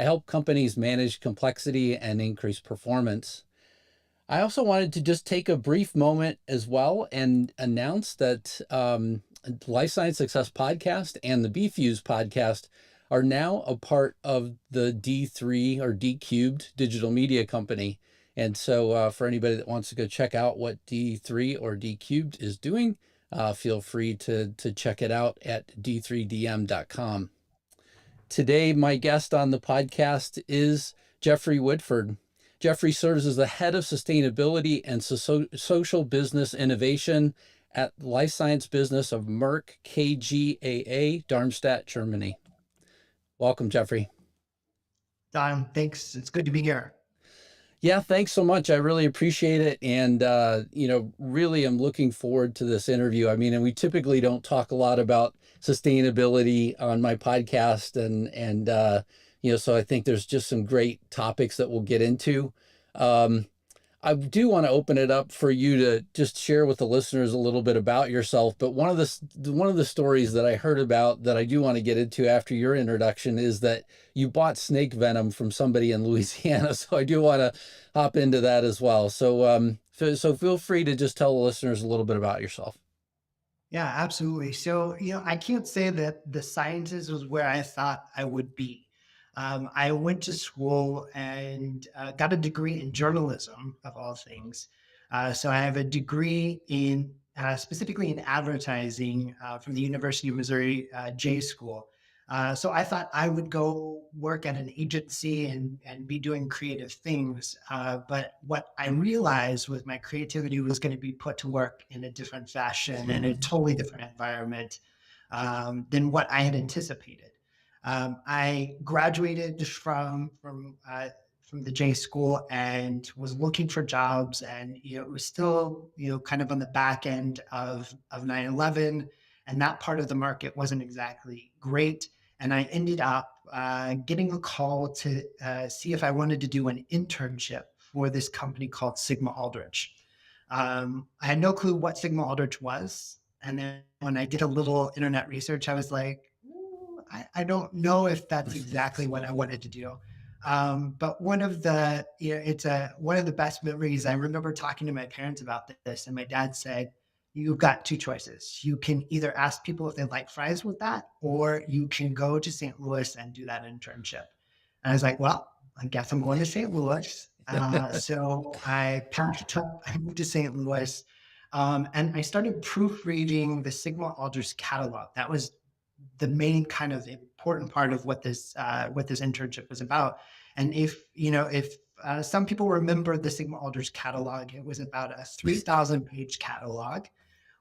I help companies manage complexity and increase performance. I also wanted to just take a brief moment as well and announce that Life Science Success Podcast and the BFuse podcast are now a part of the D3 or D Cubed digital media company. And so for anybody that wants to go check out what D3 or D Cubed is doing, feel free to check it out at d3dm.com. Today, my guest on the podcast is Jeffrey Whitford. Jeffrey serves as the head of sustainability and social business innovation at life science business of Merck KGaA, Darmstadt, Germany. Welcome, Jeffrey. Don, thanks. It's good to be here. Yeah, thanks so much. I really appreciate it. And, really am looking forward to this interview. I mean, and we typically don't talk a lot about sustainability on my podcast. So I think there's just some great topics that we'll get into. I do want to open it up for you to just share with the listeners a little bit about yourself. But one of the stories that I heard about that I do want to get into after your introduction is that you bought snake venom from somebody in Louisiana. So I do want to hop into that as well. So feel free to just tell the listeners a little bit about yourself. Yeah, absolutely. So, I can't say that the sciences was where I thought I would be. I went to school and got a degree in journalism, of all things. So I have a degree in specifically in advertising from the University of Missouri J School. So I thought I would go work at an agency and be doing creative things. But what I realized was my creativity was going to be put to work in a different fashion, in a totally different environment than what I had anticipated. I graduated from the J school and was looking for jobs, and it was still kind of on the back end of 9/11, and that part of the market wasn't exactly great. And I ended up getting a call to see if I wanted to do an internship for this company called Sigma Aldrich. I had no clue what Sigma Aldrich was, and then when I did a little internet research, I was like, I don't know if that's exactly what I wanted to do. But one of the, one of the best memories. I remember talking to my parents about this, and my dad said, "You've got two choices. You can either ask people if they like fries with that, or you can go to St. Louis and do that internship." And I was like, "Well, I guess I'm going to St. Louis." So I packed up, I moved to St. Louis, and I started proofreading the Sigma Aldrich catalog. That was the main kind of important part of what this internship was about. And if some people remember the Sigma Aldrich catalog, it was about a 3,000 page catalog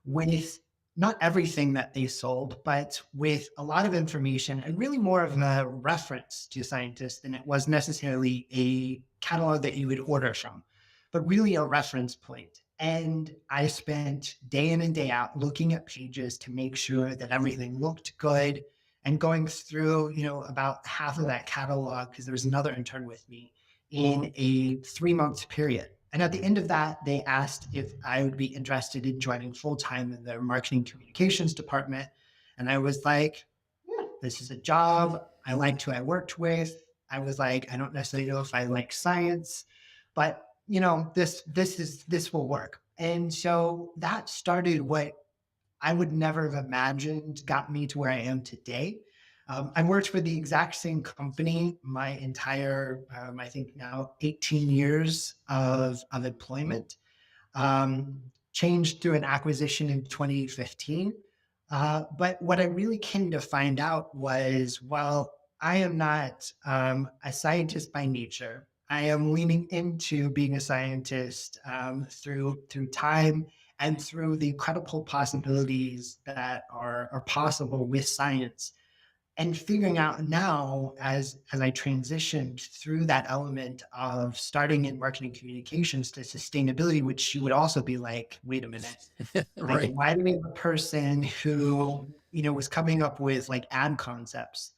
with not everything that they sold, but with a lot of information and really more of a reference to scientists than it was necessarily a catalog that you would order from, but really a reference point. And I spent day in and day out looking at pages to make sure that everything looked good and going through, about half of that catalog, because there was another intern with me, in a 3-month period. And at the end of that, they asked if I would be interested in joining full-time in their marketing communications department. And I was like, yeah, this is a job. I liked who I worked with. I was like, I don't necessarily know if I like science, but this will work. And so that started what I would never have imagined got me to where I am today. I worked for the exact same company my entire, I think now 18 years of employment, changed through an acquisition in 2015. But what I really came to find out was, well, I am not a scientist by nature. I am leaning into being a scientist through time and through the incredible possibilities that are possible with science. And figuring out now, as I transitioned through that element of starting in marketing communications to sustainability, which you would also be like, wait a minute, like, Right. why do we have a person who was coming up with like ad concepts,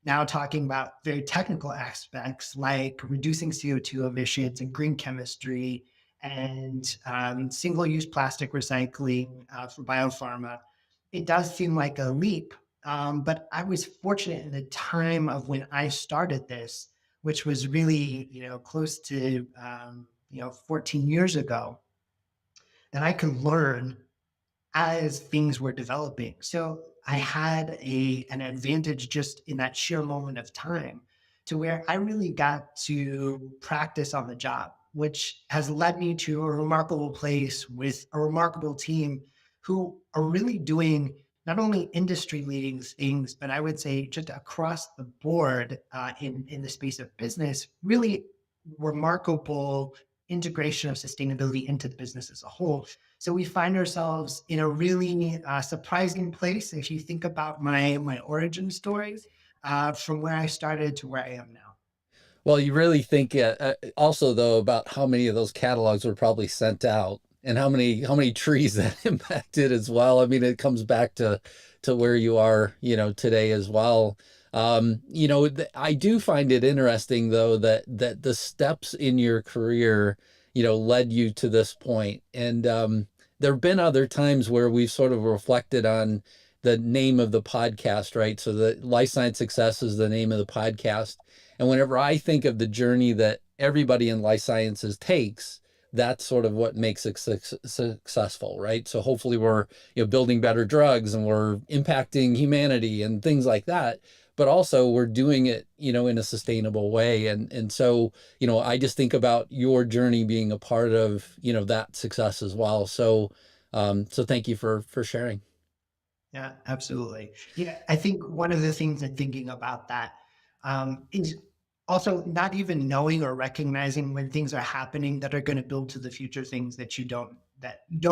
now talking about very technical aspects like reducing CO2 emissions and green chemistry and single-use plastic recycling for biopharma? It does seem like a leap, but I was fortunate in the time of when I started this, which was really, close to, 14 years ago, that I could learn as things were developing. So I had an advantage just in that sheer moment of time to where I really got to practice on the job, which has led me to a remarkable place with a remarkable team who are really doing not only industry leading things, but I would say just across the board in the space of business, really remarkable integration of sustainability into the business as a whole. So we find ourselves in a really surprising place if you think about my origin stories from where I started to where I am now. Well, you really think also though about how many of those catalogs were probably sent out and how many trees that impacted as well. I mean, it comes back to where you are, today as well. I do find it interesting though that the steps in your career, led you to this point. And there have been other times where we've sort of reflected on the name of the podcast, right? So the Life Science Success is the name of the podcast. And whenever I think of the journey that everybody in life sciences takes, that's sort of what makes it successful, right? So hopefully we're, building better drugs and we're impacting humanity and things like that. But also we're doing it, in a sustainable way. And so, I just think about your journey being a part of, that success as well. So thank you for sharing. Yeah, absolutely. Yeah, I think one of the things I'm thinking about that is also not even knowing or recognizing when things are happening that are going to build to the future things that you don't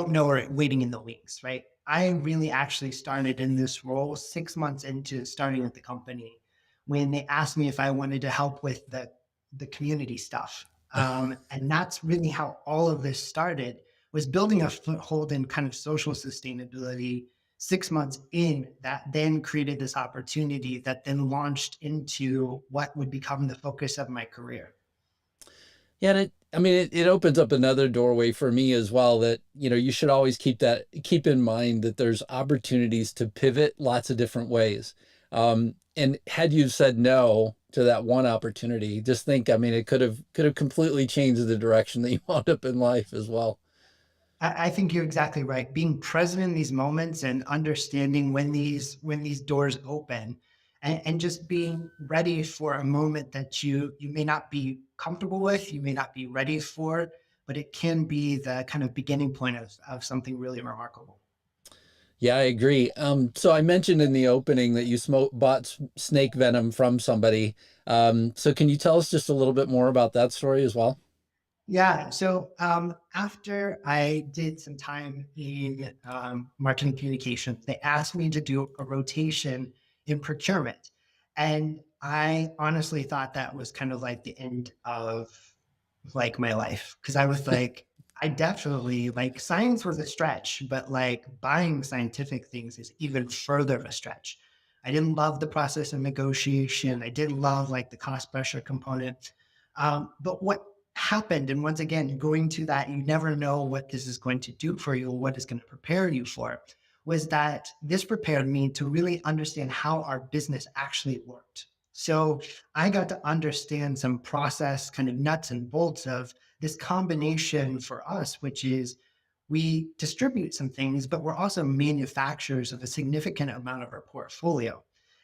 know are waiting in the wings, right? I really actually started in this role 6 months into starting at the company when they asked me if I wanted to help with the community stuff. And that's really how all of this started, was building a foothold in kind of social sustainability. 6 months in, that then created this opportunity that then launched into what would become the focus of my career. Yeah, and it opens up another doorway for me as well that, you should always keep in mind that there's opportunities to pivot lots of different ways. And had you said no to that one opportunity, just think, it could have completely changed the direction that you wound up in life as well. I think you're exactly right. Being present in these moments and understanding when these doors open, and just being ready for a moment that you may not be comfortable with, you may not be ready for, but it can be the kind of beginning point of something really remarkable. Yeah, I agree. So I mentioned in the opening that you bought snake venom from somebody. So can you tell us just a little bit more about that story as well? Yeah. So after I did some time in marketing communications, they asked me to do a rotation in procurement. And I honestly thought that was kind of like the end of like my life. Cause I was like, I definitely like science was a stretch, but like buying scientific things is even further of a stretch. I didn't love the process of negotiation. I didn't love like the cost pressure component. But what happened, and once again, going to that, you never know what this is going to do for you, or what is going to prepare you for it, was that this prepared me to really understand how our business actually worked. So I got to understand some process kind of nuts and bolts of this combination for us, which is we distribute some things, but we're also manufacturers of a significant amount of our portfolio.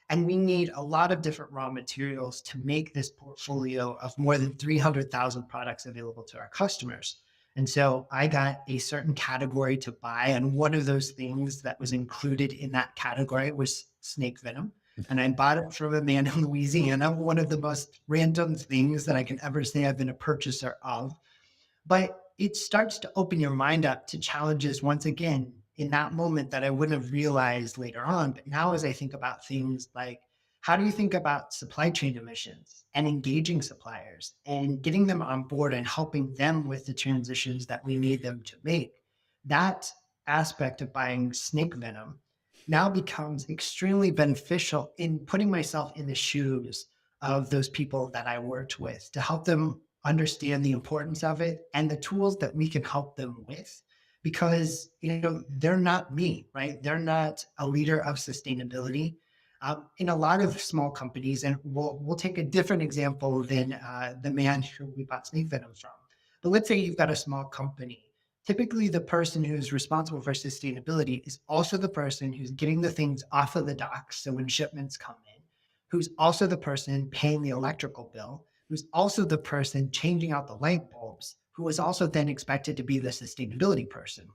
And we need a lot of different raw materials to make this portfolio of more than 300,000 products available to our customers. And so I got a certain category to buy. And one of those things that was included in that category was snake venom. And I bought it from a man in Louisiana, one of the most random things that I can ever say I've been a purchaser of. But it starts to open your mind up to challenges once again in that moment that I wouldn't have realized later on. But now, as I think about things like, how do you think about supply chain emissions and engaging suppliers and getting them on board and helping them with the transitions that we need them to make? That aspect of buying snake venom now becomes extremely beneficial in putting myself in the shoes of those people that I worked with to help them understand the importance of it and the tools that we can help them with, because they're not me, right? They're not a leader of sustainability. In a lot of small companies, and we'll take a different example than the man who we bought snake venom from. But let's say you've got a small company. Typically, the person who's responsible for sustainability is also the person who's getting the things off of the docks. So when shipments come in, who's also the person paying the electrical bill, who's also the person changing out the light bulbs, who is also then expected to be the sustainability person.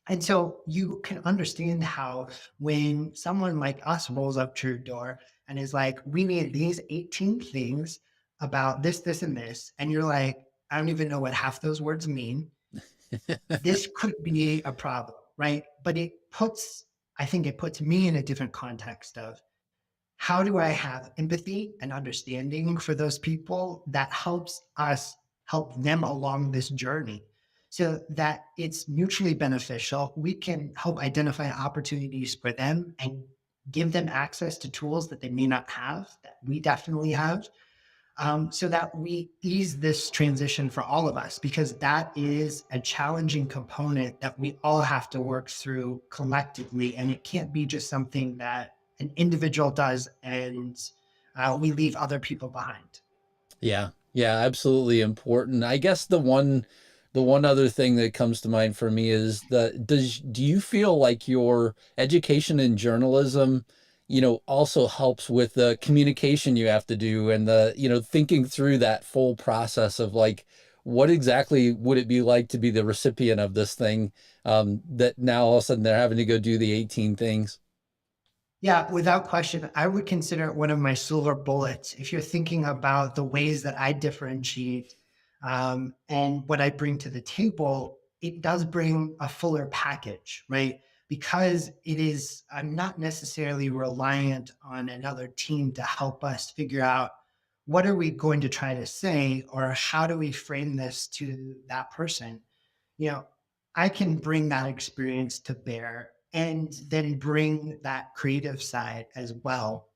And so you can understand how when someone like us rolls up to your door and is like, we need these 18 things about this, this, and this. And you're like, I don't even know what half those words mean. This could be a problem, right? But I think it puts me in a different context of how do I have empathy and understanding for those people that helps us help them along this journey so that it's mutually beneficial. We can help identify opportunities for them and give them access to tools that they may not have, that we definitely have, so that we ease this transition for all of us, because that is a challenging component that we all have to work through collectively. And it can't be just something that an individual does and we leave other people behind. Yeah. Yeah, absolutely important. I guess the one other thing that comes to mind for me is do you feel like your education in journalism, also helps with the communication you have to do and thinking through that full process of like what exactly would it be like to be the recipient of this thing, that now all of a sudden they're having to go do the 18 things. Yeah, without question, I would consider it one of my silver bullets. If you're thinking about the ways that I differentiate and what I bring to the table, it does bring a fuller package, right? Because I'm not necessarily reliant on another team to help us figure out what are we going to try to say or how do we frame this to that person. You know, I can bring that experience to bear and then bring that creative side as well.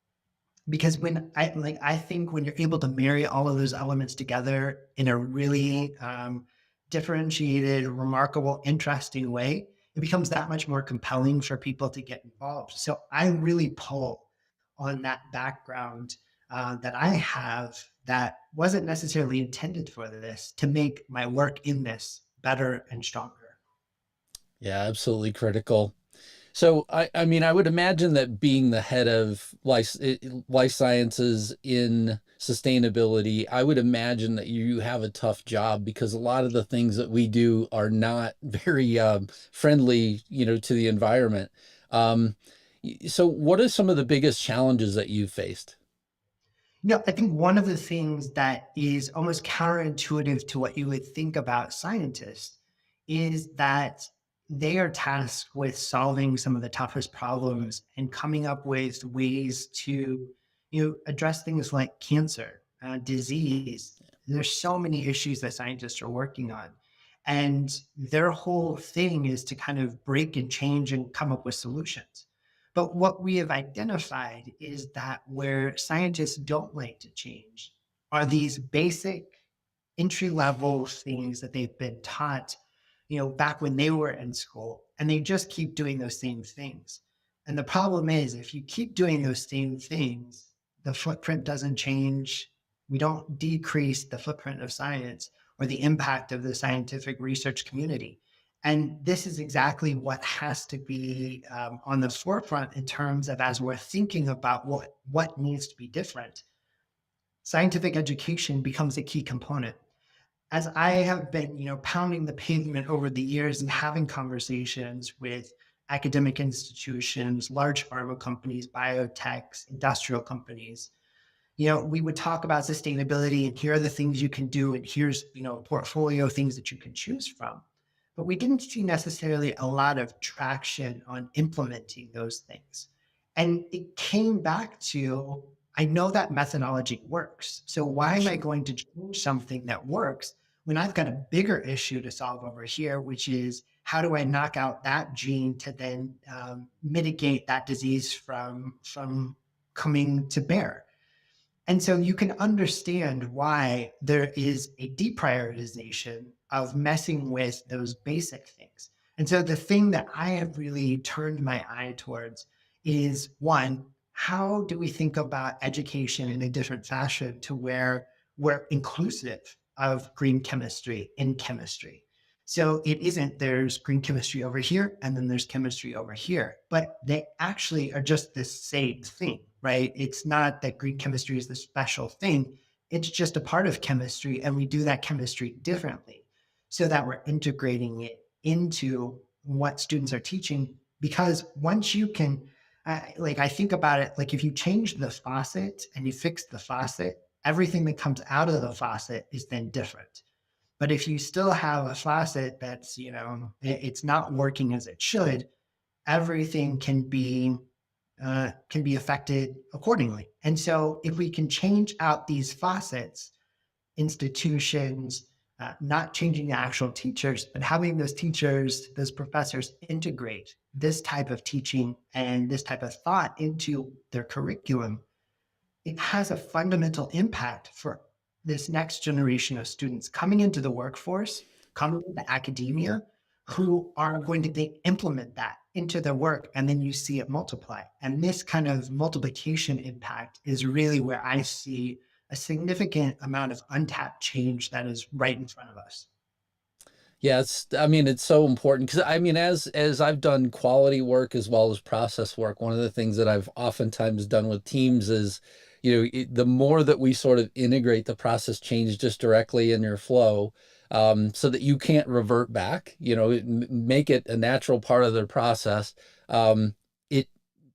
Because I think when you're able to marry all of those elements together in a really differentiated, remarkable, interesting way, it becomes that much more compelling for people to get involved. So I really pull on that background that I have that wasn't necessarily intended for this to make my work in this better and stronger. Yeah, absolutely critical. So I mean, I would imagine that being the head of life sciences in sustainability, I would imagine that you have a tough job because a lot of the things that we do are not very friendly, to the environment. Um, so what are some of the biggest challenges that you've faced? I think one of the things that is almost counterintuitive to what you would think about scientists is that they are tasked with solving some of the toughest problems and coming up with ways to, address things like cancer, disease. There's so many issues that scientists are working on. And their whole thing is to kind of break and change and come up with solutions. But what we have identified is that where scientists don't like to change are these basic entry level things that they've been taught, back when they were in school, and they just keep doing those same things. And the problem is, if you keep doing those same things, the footprint doesn't change. We don't decrease the footprint of science or the impact of the scientific research community. And this is exactly what has to be on the forefront in terms of as we're thinking about what needs to be different. Scientific education becomes a key component. As I have been, pounding the pavement over the years and having conversations with academic institutions, large pharma companies, biotechs, industrial companies, we would talk about sustainability and here are the things you can do. And here's, a portfolio of things that you can choose from. But we didn't see necessarily a lot of traction on implementing those things. And it came back to, I know that methodology works. So why am I going to change something that works when I've got a bigger issue to solve over here, which is how do I knock out that gene to then mitigate that disease from coming to bear? And so you can understand why there is a deprioritization of messing with those basic things. And so the thing that I have really turned my eye towards is one, how do we think about education in a different fashion to where we're inclusive of green chemistry in chemistry? So it isn't there's green chemistry over here and then there's chemistry over here, but they actually are just the same thing, right? It's not that green chemistry is the special thing. It's just a part of chemistry, and we do that chemistry differently so that we're integrating it into what students are teaching. Because once you can, like, I think about it, like if you change the faucet and you fix the faucet, everything that comes out of the faucet is then different. But if you still have a faucet that's, it's not working as it should, everything can be affected accordingly. And so if we can change out these faucets, institutions, not changing the actual teachers, but having those teachers, those professors integrate this type of teaching and this type of thought into their curriculum, it has a fundamental impact for this next generation of students coming into the workforce, coming into academia, who are going to implement that into their work, and then you see it multiply. And this kind of multiplication impact is really where I see a significant amount of untapped change that is right in front of us. Yeah, I mean, it's so important because I mean, as I've done quality work as well as process work, one of the things that I've oftentimes done with teams is, the more that we sort of integrate the process change just directly in your flow, so that you can't revert back, make it a natural part of the process. It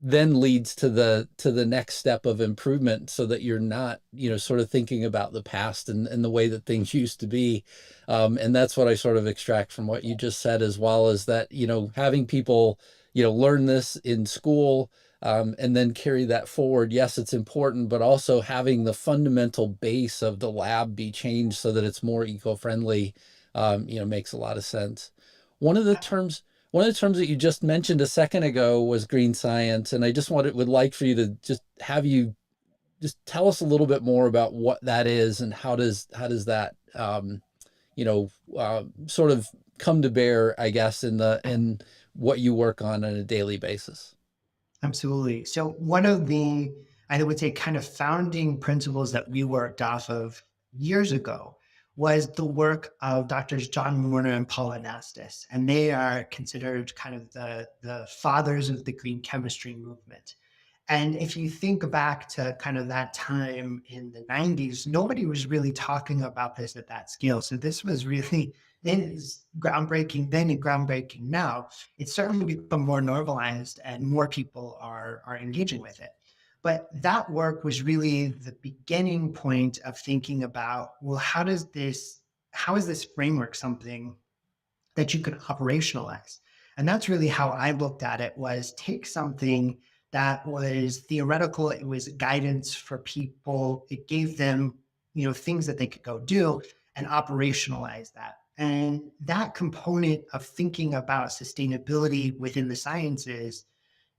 then leads to the next step of improvement so that you're not, sort of thinking about the past and the way that things used to be. And that's what I sort of extract from what you just said, as well as that, having people, learn this in school, and then carry that forward. Yes, it's important, but also having the fundamental base of the lab be changed so that it's more eco-friendly, makes a lot of sense. One of the terms, one of the terms that you just mentioned a second ago was green science, and I just would like for you to just have you just tell us a little bit more about what that is and how does that sort of come to bear, I guess, in what you work on a daily basis. Absolutely. So one of the, I would say, kind of founding principles that we worked off of years ago was the work of doctors John Warner and Paul Anastas. And they are considered kind of the fathers of the green chemistry movement. And if you think back to kind of that time in the 90s, nobody was really talking about this at that scale. So this was really, it is groundbreaking then and groundbreaking now. It's certainly become more normalized and more people are engaging with it. But that work was really the beginning point of thinking about, well, how is this framework something that you could operationalize? And that's really how I looked at it, was take something that was theoretical, it was guidance for people, it gave them, things that they could go do, and operationalize that. And that component of thinking about sustainability within the sciences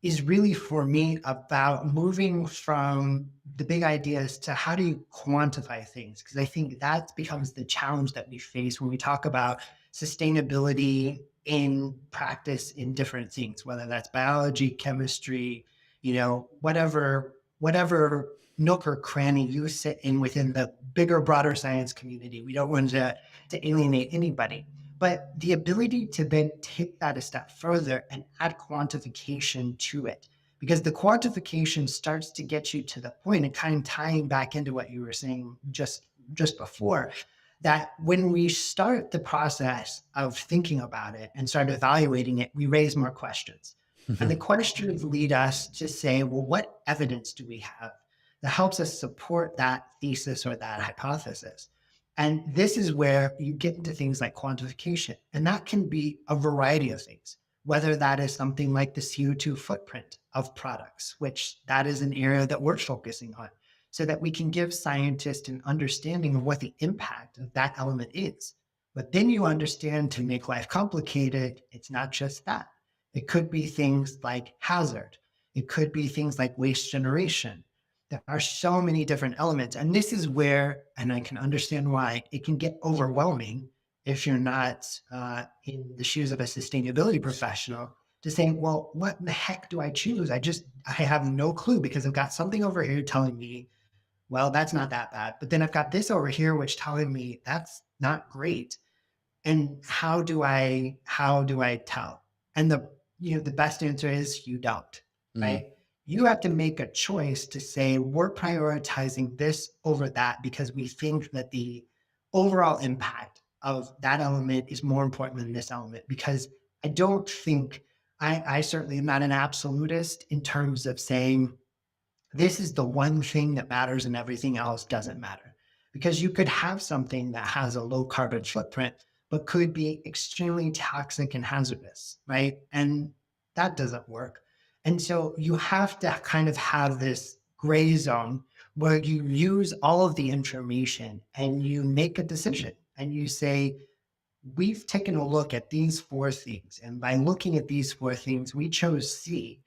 is really, for me, about moving from the big ideas to how do you quantify things? Because I think that becomes the challenge that we face when we talk about sustainability in practice in different things, whether that's biology, chemistry, whatever nook or cranny you sit in within the bigger, broader science community. We don't want to alienate anybody. But the ability to then take that a step further and add quantification to it, because the quantification starts to get you to the point, and kind of tying back into what you were saying just before, that when we start the process of thinking about it and start evaluating it, we raise more questions. And the questions lead us to say, well, what evidence do we have that helps us support that thesis or that hypothesis? And this is where you get into things like quantification. And that can be a variety of things, whether that is something like the CO2 footprint of products, which that is an area that we're focusing on, so that we can give scientists an understanding of what the impact of that element is. But then you understand, to make life complicated, it's not just that. It could be things like hazard. It could be things like waste generation. There are so many different elements. And this is where, and I can understand why, it can get overwhelming if you're not in the shoes of a sustainability professional, to say, well, what in the heck do I choose? I have no clue because I've got something over here telling me, well, that's not that bad. But then I've got this over here, which telling me that's not great. And how do I tell? And the best answer is you don't, Mm, right? You have to make a choice to say we're prioritizing this over that because we think that the overall impact of that element is more important than this element. Because I don't think I certainly am not an absolutist in terms of saying this is the one thing that matters and everything else doesn't matter. Because you could have something that has a low carbon footprint, but could be extremely toxic and hazardous, right? And that doesn't work. And so you have to kind of have this gray zone where you use all of the information and you make a decision and you say, we've taken a look at these four things. And by looking at these four things, we chose C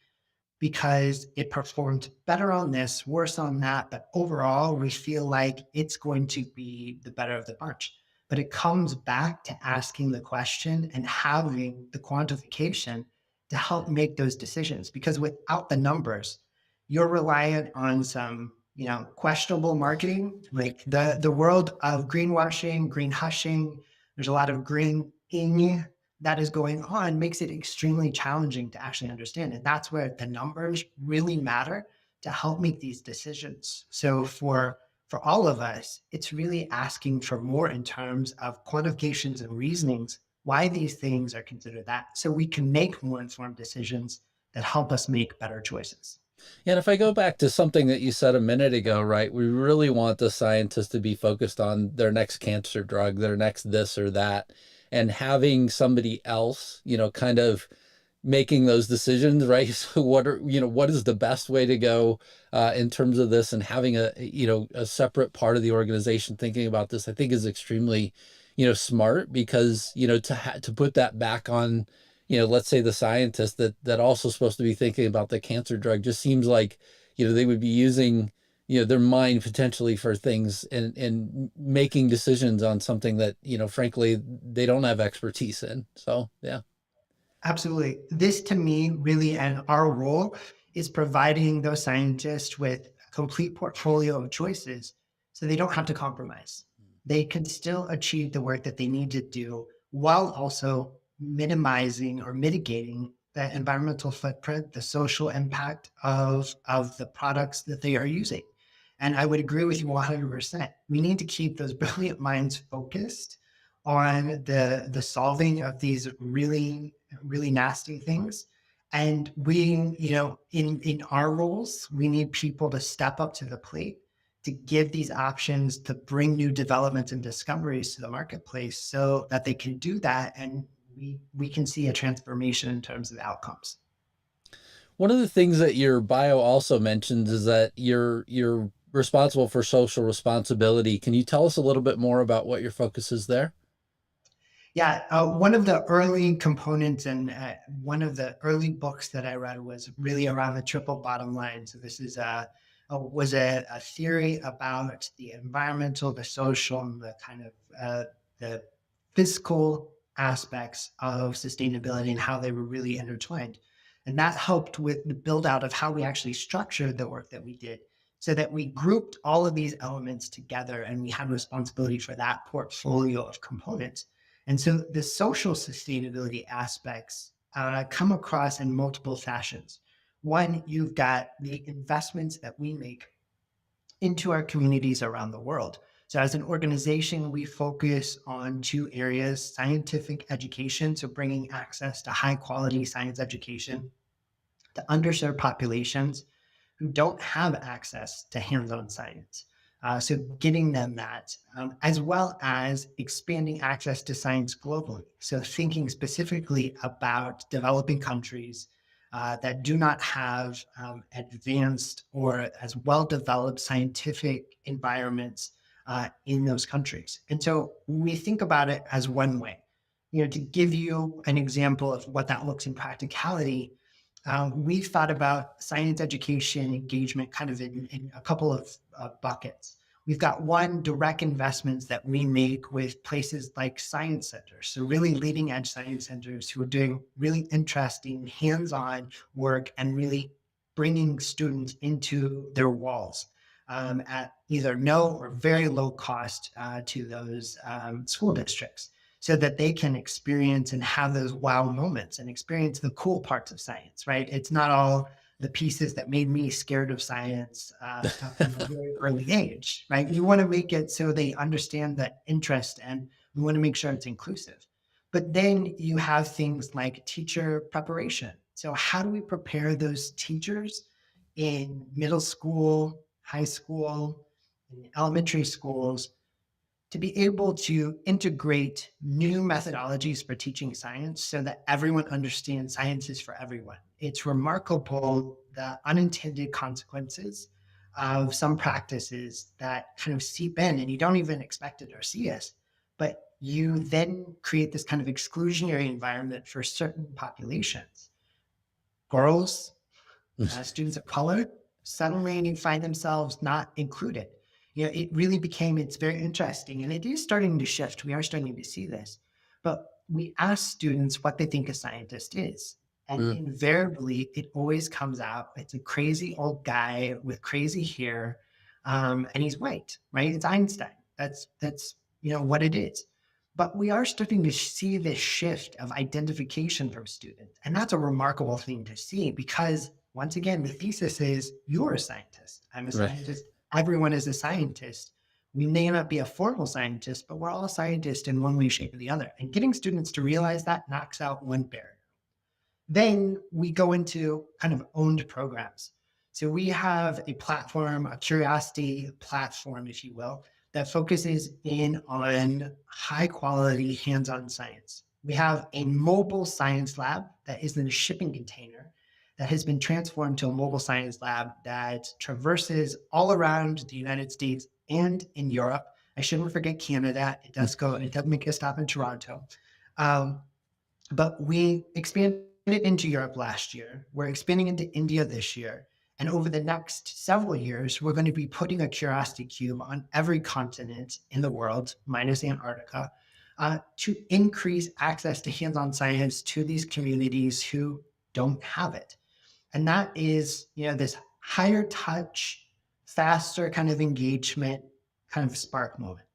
because it performed better on this, worse on that. But overall, we feel like it's going to be the better of the bunch. But it comes back to asking the question and having the quantification to help make those decisions. Because without the numbers, you're reliant on some, questionable marketing, like the world of greenwashing, green hushing. There's a lot of green ing that is going on makes it extremely challenging to actually understand. And that's where the numbers really matter to help make these decisions. So for all of us, it's really asking for more in terms of quantifications and reasonings why these things are considered that so we can make more informed decisions that help us make better choices. yeah, and if I go back to something that you said a minute ago, right, we really want the scientists to be focused on their next cancer drug, their next this or that, and having somebody else, kind of making those decisions, right? So what is the best way to go in terms of this, and having a separate part of the organization thinking about this, I think is extremely, smart, because, to put that back on, let's say the scientist that also supposed to be thinking about the cancer drug, just seems like, they would be using, their mind potentially for things, and making decisions on something that, frankly, they don't have expertise in. So, yeah. Absolutely. This to me, really, and our role is providing those scientists with a complete portfolio of choices so they don't have to compromise. They can still achieve the work that they need to do while also minimizing or mitigating the environmental footprint, the social impact of the products that they are using. And I would agree with you 100%. We need to keep those brilliant minds focused on the solving of these really really nasty things. And we, in our roles, we need people to step up to the plate to give these options, to bring new developments and discoveries to the marketplace so that they can do that. And we can see a transformation in terms of outcomes. One of the things that your bio also mentions is that you're responsible for social responsibility. Can you tell us a little bit more about what your focus is there? Yeah, one of the early components and one of the early books that I read was really around the triple bottom line. So this is a theory about the environmental, the social, and the kind of the physical aspects of sustainability and how they were really intertwined. And that helped with the build out of how we actually structured the work that we did so that we grouped all of these elements together and we had responsibility for that portfolio of components. And so the social sustainability aspects come across in multiple fashions. One, you've got the investments that we make into our communities around the world. So, as an organization, we focus on two areas: scientific education, so bringing access to high quality science education to underserved populations who don't have access to hands-on science. So getting them that, as well as expanding access to science globally. So thinking specifically about developing countries that do not have advanced or as well-developed scientific environments in those countries. And so we think about it as one way. To give you an example of what that looks in practicality, we've thought about science education engagement kind of in a couple of buckets. We've got one, direct investments that we make with places like science centers. So really leading edge science centers who are doing really interesting hands-on work and really bringing students into their walls at either no or very low cost to those school districts so that they can experience and have those wow moments and experience the cool parts of science, right? It's not all the pieces that made me scared of science from a very early age, right? We want to make it so they understand that interest and we want to make sure it's inclusive. But then you have things like teacher preparation. So, how do we prepare those teachers in middle school, high school, and elementary schools to be able to integrate new methodologies for teaching science so that everyone understands science is for everyone? It's remarkable the unintended consequences of some practices that kind of seep in and you don't even expect it or see it. But you then create this kind of exclusionary environment for certain populations. Girls, students of color suddenly find themselves not included. It really became, it's very interesting and it is starting to shift. We are starting to see this, but we ask students what they think a scientist is. And Mm, invariably, it always comes out. It's a crazy old guy with crazy hair, and he's white, right? It's Einstein. That's what it is. But we are starting to see this shift of identification from students. And that's a remarkable thing to see because, once again, the thesis is you're a scientist. I'm a right. scientist. Everyone is a scientist. We may not be a formal scientist, but we're all scientists in one way, shape, or the other. And getting students to realize that knocks out one barrier. Then we go into kind of owned programs. So we have a platform, a curiosity platform, if you will, that focuses in on high quality hands on science. We have a mobile science lab that is in a shipping container that has been transformed to a mobile science lab that traverses all around the United States and in Europe. I shouldn't forget Canada. It does make a stop in Toronto. Um, but we expanded into Europe last year. We're expanding into India this year. And over the next several years, we're going to be putting a Curiosity Cube on every continent in the world, minus Antarctica, to increase access to hands on science to these communities who don't have it. And that is, this higher touch, faster kind of engagement, kind of spark moment.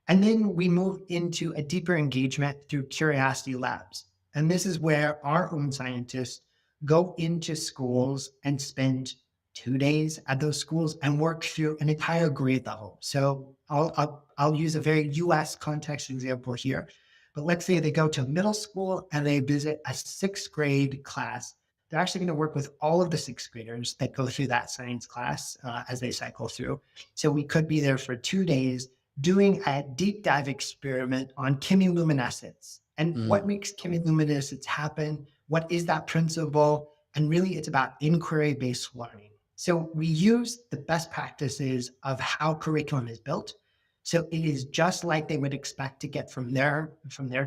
And then we move into a deeper engagement through curiosity labs. And this is where our own scientists go into schools and spend 2 days at those schools and work through an entire grade level. So I'll use a very US context example here. But let's say they go to middle school and they visit a sixth grade class. They're actually going to work with all of the sixth graders that go through that science class as they cycle through. So we could be there for 2 days doing a deep dive experiment on chemiluminescence and mm, what makes chemiluminescence happen. What is that principle? And really, it's about inquiry based learning. So we use the best practices of how curriculum is built. So it is just like they would expect to get from their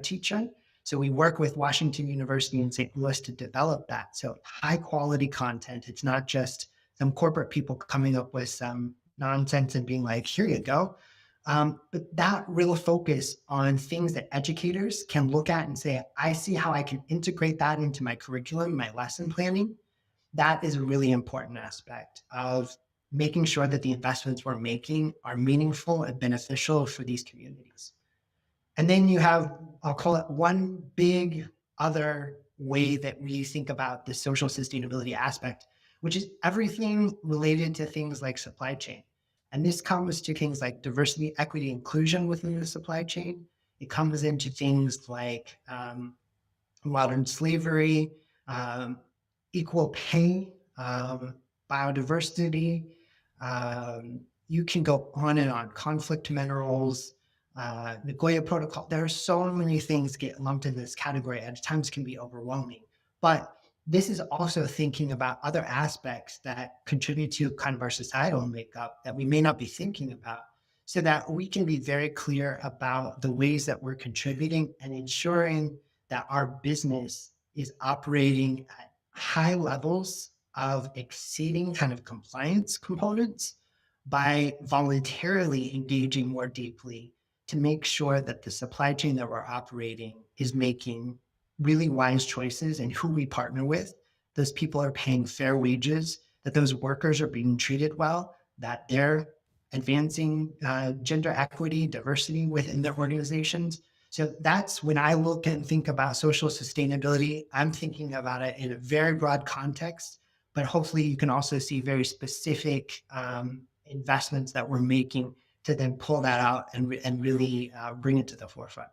teacher. So we work with Washington University in St. Louis to develop that. So high quality content. It's not just some corporate people coming up with some nonsense and being like, here you go. But that real focus on things that educators can look at and say, I see how I can integrate that into my curriculum, my lesson planning. That is a really important aspect of making sure that the investments we're making are meaningful and beneficial for these communities. And then you have, I'll call it one big other way that we think about the social sustainability aspect, which is everything related to things like supply chain. And this comes to things like diversity, equity, inclusion within the supply chain. It comes into things like modern slavery, um, equal pay, biodiversity. You can go on and on. Conflict minerals, Nagoya Protocol. There are so many things get lumped in this category. At times, can be overwhelming. But this is also thinking about other aspects that contribute to kind of our societal makeup that we may not be thinking about, so that we can be very clear about the ways that we're contributing and ensuring that our business is operating at high levels of exceeding kind of compliance components by voluntarily engaging more deeply to make sure that the supply chain that we're operating is making really wise choices and who we partner with. Those people are paying fair wages, that those workers are being treated well, that they're advancing gender equity, diversity within their organizations. So that's when I look and think about social sustainability, I'm thinking about it in a very broad context, but hopefully you can also see very specific investments that we're making to then pull that out and really bring it to the forefront.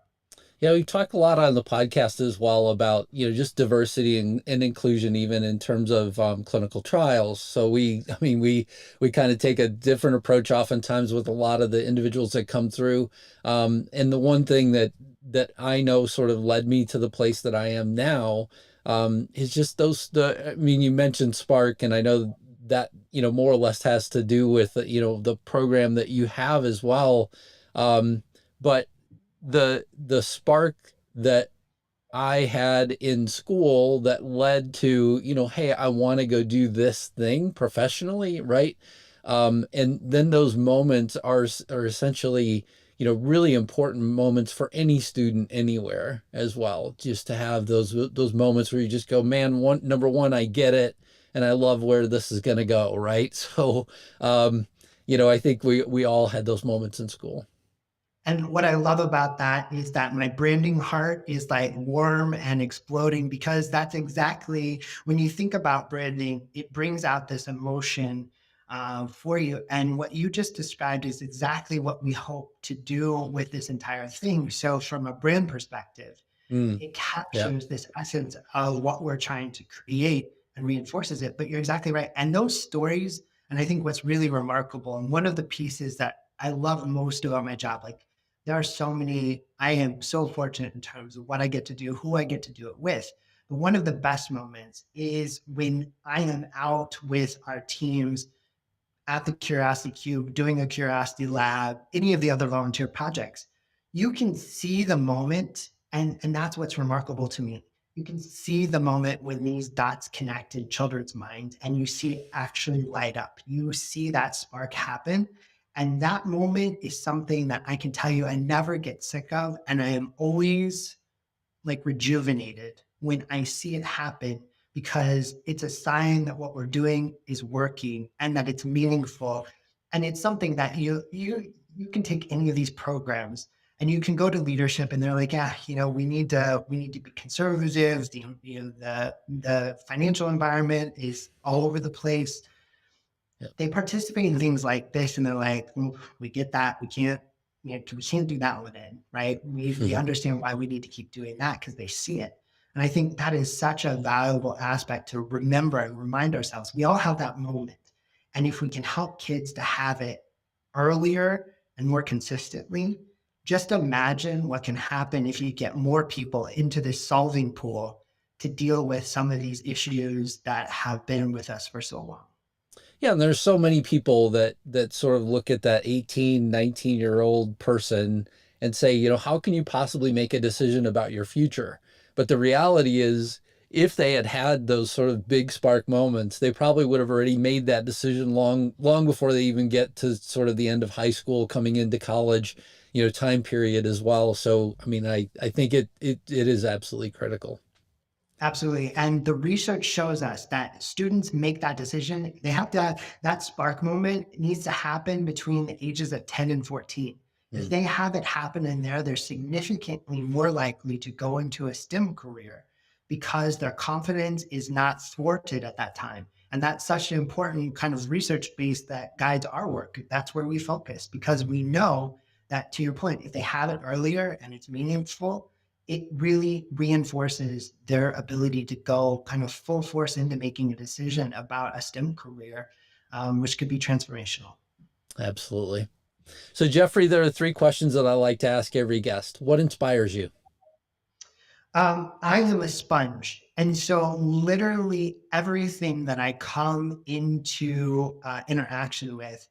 Yeah, we talk a lot on the podcast as well about, just diversity and inclusion, even in terms of clinical trials. So we kind of take a different approach oftentimes with a lot of the individuals that come through. And the one thing that I know sort of led me to the place that I am now is just you mentioned Spark, and I know that, more or less has to do with, the program that you have as well. But the spark that I had in school that led to, hey, I want to go do this thing professionally, right? And then those moments are essentially, really important moments for any student anywhere as well. Just to have those moments where you just go, man, number one, I get it, and I love where this is going to go, right? So, I think we all had those moments in school. And what I love about that is that my branding heart is like warm and exploding because that's exactly when you think about branding, it brings out this emotion for you. And what you just described is exactly what we hope to do with this entire thing. So, from a brand perspective, Mm, it yeah. captures this essence of what we're trying to create and reinforces it. But you're exactly right. And those stories, and I think what's really remarkable, and one of the pieces that I love most about my job, like there are so many, I am so fortunate in terms of what I get to do, who I get to do it with. But one of the best moments is when I am out with our teams at the Curiosity Cube, doing a Curiosity Lab, any of the other volunteer projects, you can see the moment, and that's what's remarkable to me. You can see the moment when these dots connect in children's minds, and you see it actually light up. You see that spark happen. And that moment is something that I can tell you I never get sick of. And I am always like rejuvenated when I see it happen because it's a sign that what we're doing is working and that it's meaningful. And it's something that you can take any of these programs and you can go to leadership and they're like, yeah, we need to be conservative. The financial environment is all over the place. Yep. They participate in things like this and they're like, we get that. We can't do that one in, right? We understand why we need to keep doing that because they see it. And I think that is such a valuable aspect to remember and remind ourselves. We all have that moment. And if we can help kids to have it earlier and more consistently, just imagine what can happen if you get more people into this solving pool to deal with some of these issues that have been with us for so long. Yeah, and there's so many people that sort of look at that 18, 19-year-old person and say, how can you possibly make a decision about your future? But the reality is, if they had had those sort of big spark moments, they probably would have already made that decision long before they even get to sort of the end of high school, coming into college, time period as well. So, I think it is absolutely critical. Absolutely. And the research shows us that students make that decision. They have to, that spark moment needs to happen between the ages of 10 and 14. If Mm. they have it happen in there, they're significantly more likely to go into a STEM career because their confidence is not thwarted at that time. And that's such an important kind of research base that guides our work. That's where we focus because we know that, to your point, if they have it earlier and it's meaningful, it really reinforces their ability to go kind of full force into making a decision about a STEM career, which could be transformational. Absolutely. So, Jeffrey, there are three questions that I like to ask every guest. What inspires you? I am a sponge. And so, literally, everything that I come into interaction with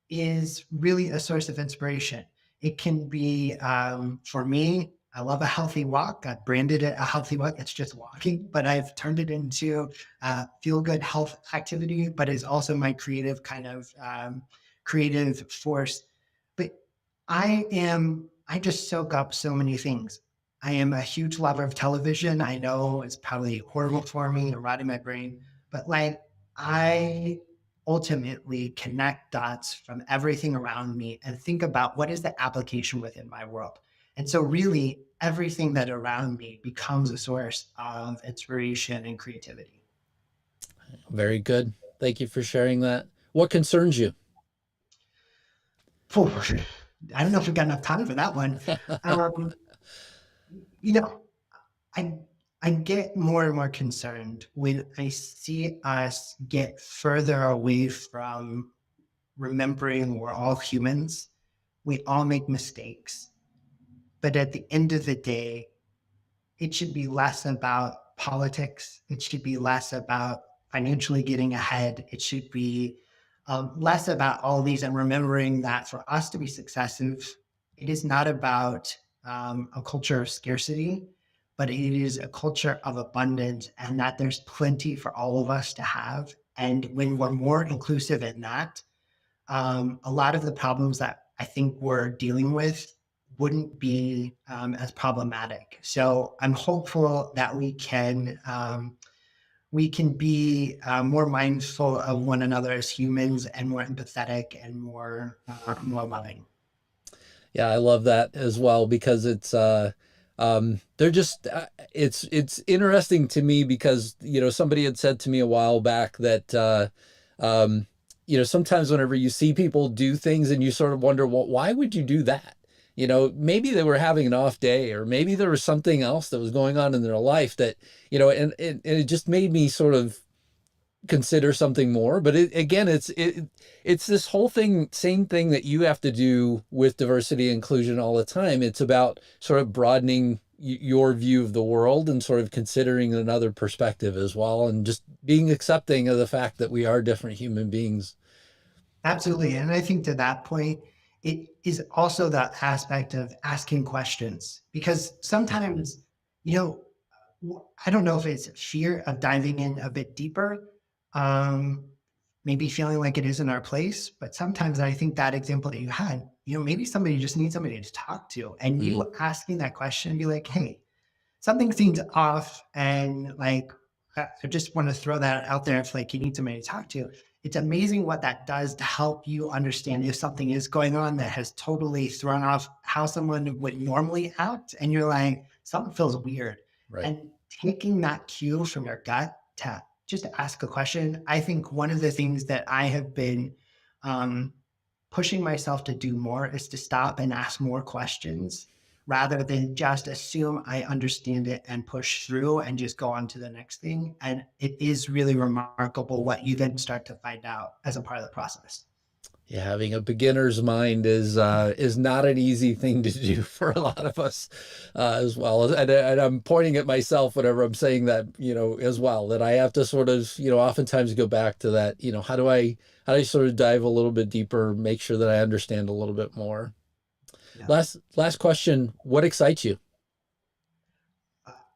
is really a source of inspiration. It can be, for me, I love a healthy walk. I've branded it a healthy walk. It's just walking, but I've turned it into feel good health activity, but it's also my creative kind of creative force. But I just soak up so many things. I am a huge lover of television. I know it's probably horrible for me and rotting my brain, but like I ultimately connect dots from everything around me and think about what is the application within my world. And so really everything that around me becomes a source of inspiration and creativity. Very good. Thank you for sharing that. What concerns you? Phew, I don't know if we've got enough time for that one. Um, you know, I I get more and more concerned when I see us get further away from remembering we're all humans. We all make mistakes. But at the end of the day, it should be less about politics. It should be less about financially getting ahead. It should be less about all these and remembering that for us to be successful, it is not about a culture of scarcity, but it is a culture of abundance and that there's plenty for all of us to have. And when we're more inclusive in that, a lot of the problems that I think we're dealing with wouldn't be as problematic. So I'm hopeful that we can be more mindful of one another as humans and more empathetic and more loving. Yeah, I love that as well because they're just it's interesting to me because somebody had said to me a while back that sometimes whenever you see people do things and you sort of wonder, well, why would you do that? Maybe they were having an off day, or maybe there was something else that was going on in their life that, and it just made me sort of consider something more. But again, it's this whole thing, same thing that you have to do with diversity and inclusion all the time. It's about sort of broadening your view of the world and sort of considering another perspective as well, and just being accepting of the fact that we are different human beings. Absolutely. And I think to that point, it is also that aspect of asking questions because sometimes, you know, I don't know if it's fear of diving in a bit deeper, um, maybe feeling like it isn't our place. But sometimes I think that example that you had, maybe somebody just needs somebody to talk to. And Mm, you asking that question, be like, hey, something seems off. And like, I just want to throw that out there. If like you need somebody to talk to, it's amazing what that does to help you understand if something is going on that has totally thrown off how someone would normally act. And you're like, something feels weird. right. And taking that cue from your gut to just ask a question. I think one of the things that I have been um, pushing myself to do more is to stop and ask more questions rather than just assume I understand it and push through and just go on to the next thing. And it is really remarkable what you then start to find out as a part of the process. Yeah, having a beginner's mind is not an easy thing to do for a lot of us as well. And I'm pointing at myself whenever I'm saying that, as well, that I have to sort of, oftentimes go back to that, how do I sort of dive a little bit deeper, make sure that I understand a little bit more. Yeah. Last question, what excites you?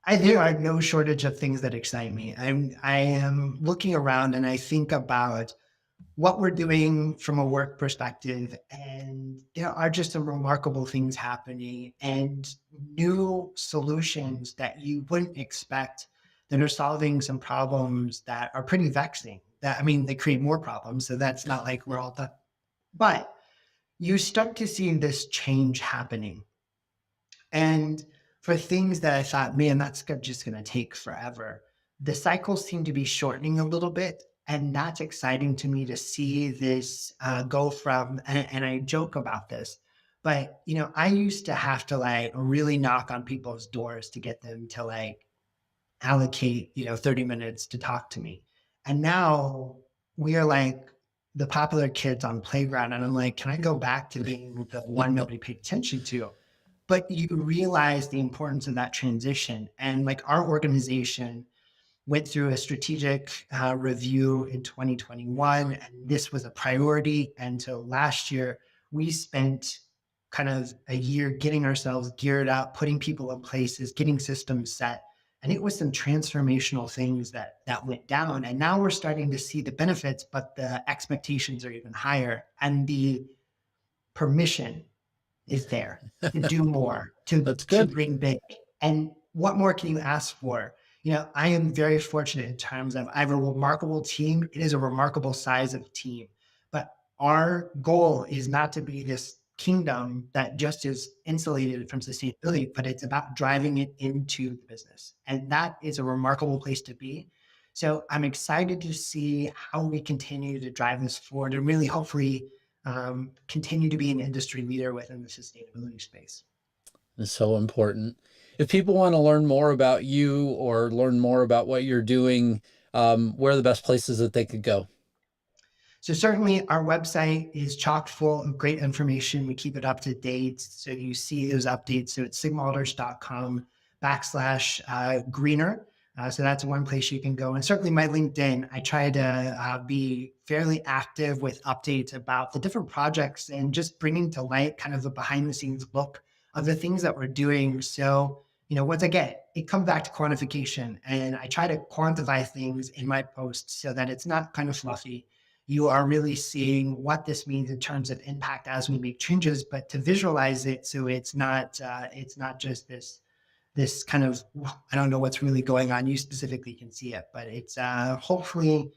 There are no shortage of things that excite me. I am looking around and I think about what we're doing from a work perspective, and there are just some remarkable things happening and new solutions that you wouldn't expect that are solving some problems that are pretty vexing. That I mean, they create more problems, so that's not like we're all done. But you start to see this change happening. And for things that I thought, man, just going to take forever, the cycles seem to be shortening a little bit. And that's exciting to me to see this go from, and I joke about this, but I used to have to like really knock on people's doors to get them to like allocate 30 minutes to talk to me. And now we are like the popular kids on playground. And I'm like, can I go back to being the one nobody paid attention to? But you realize the importance of that transition. And like our organization went through a strategic review in 2021, and this was a priority. And so last year, we spent kind of a year getting ourselves geared up, putting people in places, getting systems set. And it was some transformational things that went down. And now we're starting to see the benefits, but the expectations are even higher. And the permission is there to do more, That's to good. bring big. And what more can you ask for? I am very fortunate in terms of I have a remarkable team. It is a remarkable size of team. But our goal is not to be this kingdom that just is insulated from sustainability, but it's about driving it into the business. And that is a remarkable place to be. So I'm excited to see how we continue to drive this forward and really hopefully continue to be an industry leader within the sustainability space. It's so important. If people want to learn more about you or learn more about what you're doing, where are the best places that they could go? So certainly our website is chock full of great information. We keep it up to date. So you see those updates. So it's sigmawlders.com/greener. So that's one place you can go. And certainly my LinkedIn, I try to be fairly active with updates about the different projects and just bringing to light kind of the behind the scenes look of the things that we're doing. So, once again, it comes back to quantification, and I try to quantify things in my posts so that it's not kind of fluffy. You are really seeing what this means in terms of impact as we make changes, but to visualize it so it's not just this kind of, I don't know what's really going on. You specifically can see it, but it's hopefully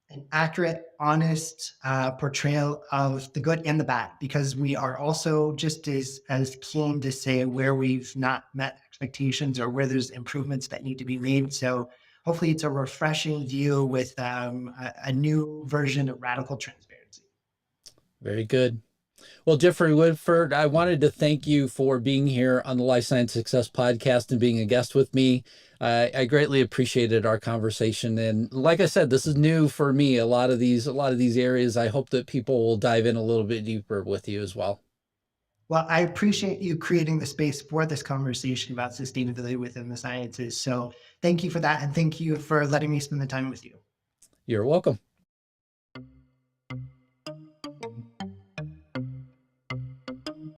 an accurate, honest portrayal of the good and the bad, because we are also just as keen to say where we've not met expectations or where there's improvements that need to be made. So hopefully it's a refreshing view with a new version of radical transparency. Very good. Well, Jeffrey Whitford, I wanted to thank you for being here on the Life Science Success Podcast and being a guest with me. I greatly appreciated our conversation, and like I said, this is new for me. A lot of these areas. I hope that people will dive in a little bit deeper with you as well. Well, I appreciate you creating the space for this conversation about sustainability within the sciences. So thank you for that. And thank you for letting me spend the time with you. You're welcome.